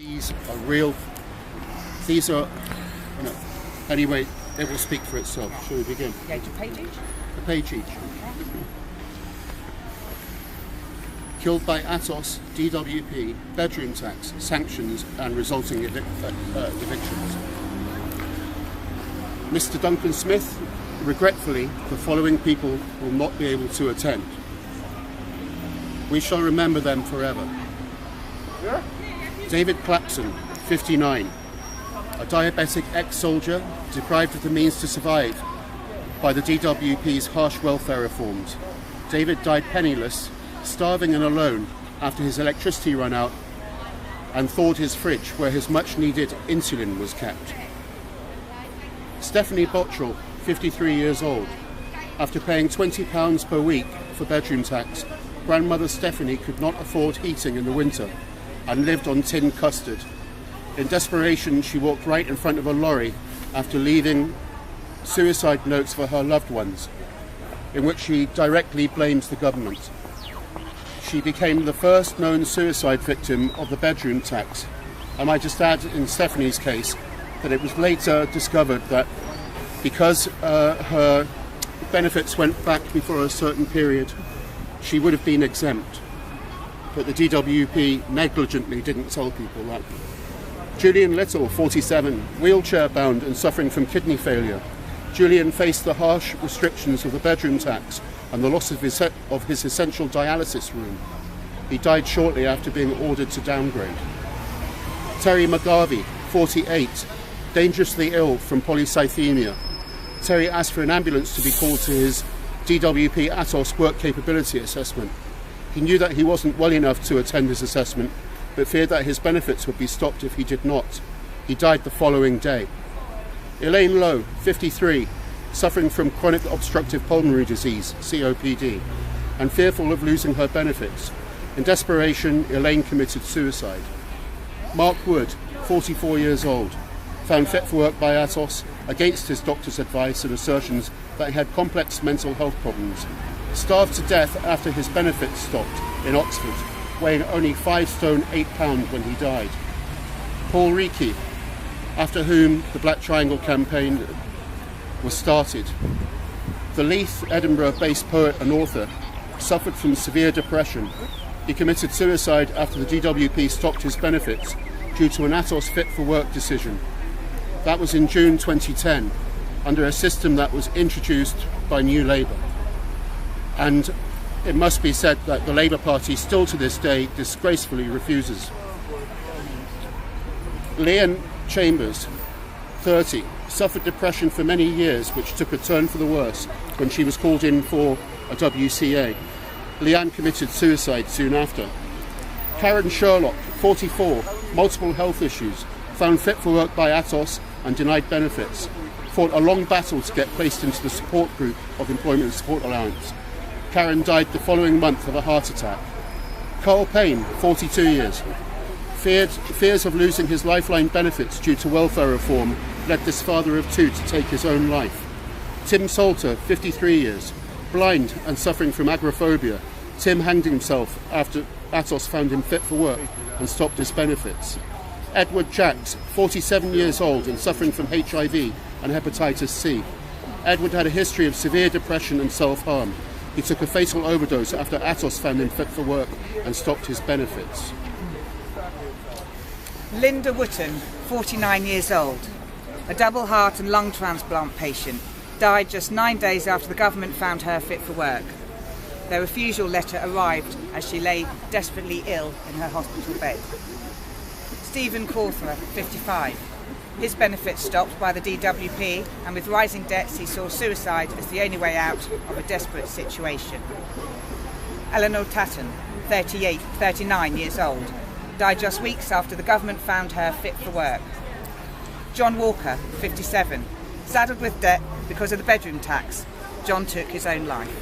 These are real. These are, anyway, it will speak for itself. Shall we begin? Yeah, to page each? A page each. Killed by Atos, DWP, bedroom tax, sanctions and resulting evictions. Mr. Duncan Smith, regretfully, the following people will not be able to attend. We shall remember them forever. David Clapson, 59, a diabetic ex-soldier deprived of the means to survive by the DWP's harsh welfare reforms. David died penniless, starving and alone after his electricity ran out and thawed his fridge where his much-needed insulin was kept. Stephanie Bottrell, 53 years old. After paying £20 per week for bedroom tax, grandmother Stephanie could not afford heating in the winter and lived on tin custard. In desperation, she walked right in front of a lorry after leaving suicide notes for her loved ones, in which she directly blames the government. She became the first known suicide victim of the bedroom tax. I might just add, in Stephanie's case, that it was later discovered that because her benefits went back before a certain period, she would have been exempt. But the DWP negligently didn't tell people that. Julian Little, 47, wheelchair-bound and suffering from kidney failure. Julian faced the harsh restrictions of the bedroom tax and the loss of his essential dialysis room. He died shortly after being ordered to downgrade. Terry McGarvey, 48, dangerously ill from polycythemia. Terry asked for an ambulance to be called to his DWP Atos work capability assessment. He knew that he wasn't well enough to attend his assessment, but feared that his benefits would be stopped if he did not. He died the following day. Elaine Lowe, 53, suffering from chronic obstructive pulmonary disease, COPD, and fearful of losing her benefits. In desperation, Elaine committed suicide. Mark Wood, 44 years old, found fit for work by Atos against his doctor's advice and assertions that he had complex mental health problems. Starved to death after his benefits stopped in Oxford, weighing only 5 stone 8 pounds when he died. Paul Reiki, after whom the Black Triangle campaign was started. The Leith, Edinburgh-based poet and author, suffered from severe depression. He committed suicide after the DWP stopped his benefits due to an Atos fit for work decision. That was in June 2010, under a system that was introduced by New Labour. And it must be said that the Labour Party still to this day disgracefully refuses. Leanne Chambers, 30, suffered depression for many years, which took a turn for the worse when she was called in for a WCA. Leanne committed suicide soon after. Karen Sherlock, 44, multiple health issues, found fit for work by Atos and denied benefits. Fought a long battle to get placed into the support group of Employment Support Allowance. Karen died the following month of a heart attack. Carl Payne, 42 years. Fears of losing his lifeline benefits due to welfare reform led this father of two to take his own life. Tim Salter, 53 years. Blind and suffering from agoraphobia, Tim hanged himself after Atos found him fit for work and stopped his benefits. Edward Jacks, 47 years old and suffering from HIV and hepatitis C. Edward had a history of severe depression and self-harm. He took a fatal overdose after Atos found him fit for work and stopped his benefits. Linda Wootton, 49 years old, a double heart and lung transplant patient, died just 9 days after the government found her fit for work. Their refusal letter arrived as she lay desperately ill in her hospital bed. Stephen Cawthra, 55. His benefits stopped by the DWP, and with rising debts he saw suicide as the only way out of a desperate situation. Eleanor Tatton, 39 years old, died just weeks after the government found her fit for work. John Walker, 57, saddled with debt because of the bedroom tax. John took his own life.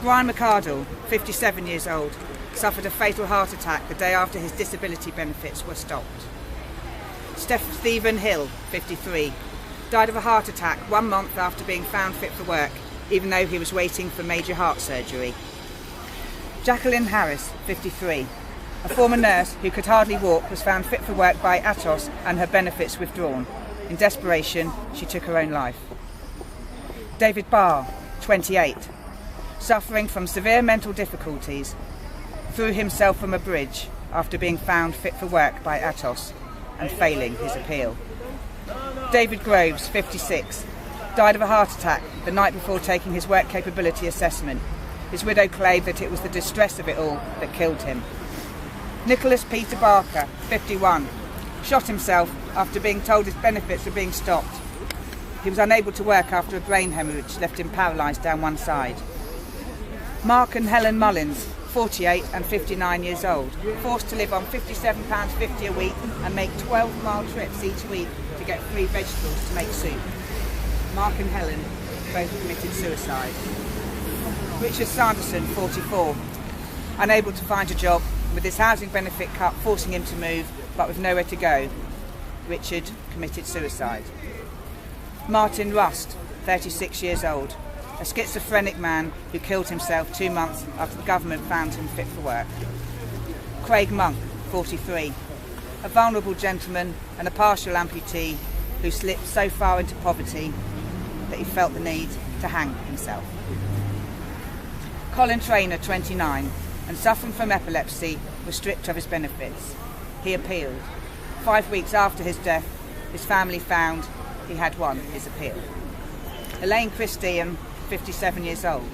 Brian McArdle, 57 years old, suffered a fatal heart attack the day after his disability benefits were stopped. Stephen Hill, 53, died of a heart attack 1 month after being found fit for work, even though he was waiting for major heart surgery. Jacqueline Harris, 53, A former nurse who could hardly walk was found fit for work by Atos and her benefits withdrawn. In desperation, she took her own life. David Barr, 28, suffering from severe mental difficulties, threw himself from a bridge after being found fit for work by Atos and failing his appeal. David Groves, 56, died of a heart attack the night before taking his work capability assessment. His widow claimed that it was the distress of it all that killed him. Nicholas Peter Barker, 51, shot himself after being told his benefits were being stopped. He was unable to work after a brain hemorrhage left him paralysed down one side. Mark and Helen Mullins, 48 and 59 years old, forced to live on £57.50 a week and make 12-mile trips each week to get free vegetables to make soup. Mark and Helen both committed suicide. Richard Sanderson, 44, unable to find a job, with his housing benefit cut forcing him to move, but with nowhere to go. Richard committed suicide. Martin Rust, 36 years old, a schizophrenic man who killed himself 2 months after the government found him fit for work. Craig Monk, 43, a vulnerable gentleman and a partial amputee who slipped so far into poverty that he felt the need to hang himself. Colin Traynor, 29, and suffering from epilepsy, was stripped of his benefits. He appealed. 5 weeks after his death, his family found he had won his appeal. Elaine Christian, 57 years old.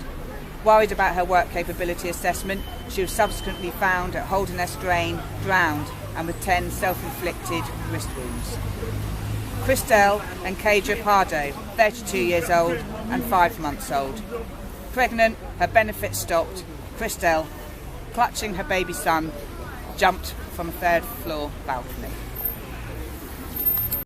Worried about her work capability assessment, she was subsequently found at Holderness Drain, drowned, and with 10 self-inflicted wrist wounds. Christelle and Kadra Pardo, 32 years old and 5 months old. Pregnant, her benefits stopped. Christelle, clutching her baby son, jumped from a third-floor balcony.